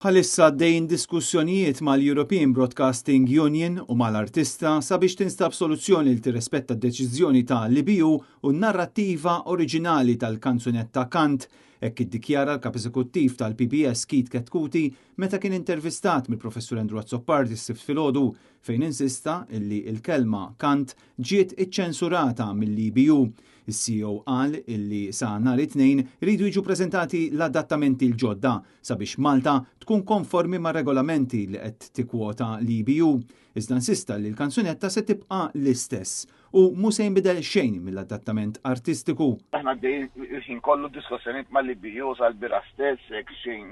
Bħalissa għaddejjin diskussjonijiet mal-European Broadcasting Union u mal-artista sabiex tinstab soluzzjoni li tirrispetta d-deċiżjoni ta' l-IBU u n-narrattiva oriġinali tal-kanzunetta Kant, hekk iddikjara l-kap eżekuttiv tal-PBS Keith Ketkuti meta kien intervistat mill-professur Andrew Azzoppardi s-sibt filgħodu fejn insista illi l-kelma Kant ġiet iċċensurata mill-IBU. Is-CEO qal illi sa nhar it-tnejn iridu jiġu preżentati l-adattamenti l-ġodda sabiex Malta tkun konformi ma' regolamenti li qed tikkwota l-IBU. Iżda insista li l-kanzunetta se tibqa' l-istess u mhux se jinbidel xejn mill-adattament artistiku. Aħna dejjem kollu diskussjonijiet mal-IBU sal-bira stess, xejn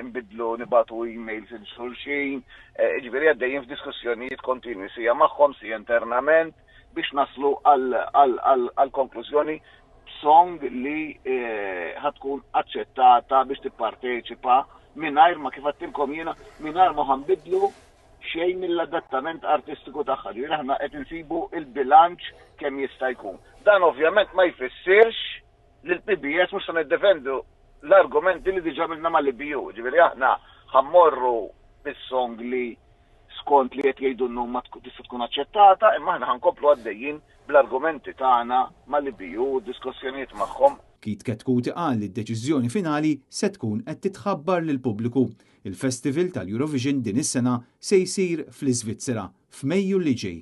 nbidlu nibatu emails il xulxin, ġifieri għaddejjin f'diskussjonijiet kontinwi sija magħhom sija internament biex naslu għal-konklużjoni song li ħatkun aċċettata biex tipparteċipa mingħajr ma kif għattilkom jiena mingħajr ma ħanbidlu xejn mill-adattament artistiku tagħha. Ġifieri aħna qed insibu il-bilanċ kemm jista' jkun. Dan ovvjament ma jfissirx li l-PBS mhux se niddefendu l-argumenti li diġà milna mal-IBU. Ġifieri aħna ħammorru bis-song li skont li qed jgħidu nnhom ma tista' tkun aċċettata, imma aħna ħankomplu għaddejjin bl-argumenti tagħna mal-IBU u diskussjonijiet magħhom. Keith Ketkuti qal li d-deċiżjoni finali se tkun qed titħabbar lill-pubbliku. Il-Festival tal-Eurovision din is-sena se jsir fl-Iżvizzera f'Mejju li ġej.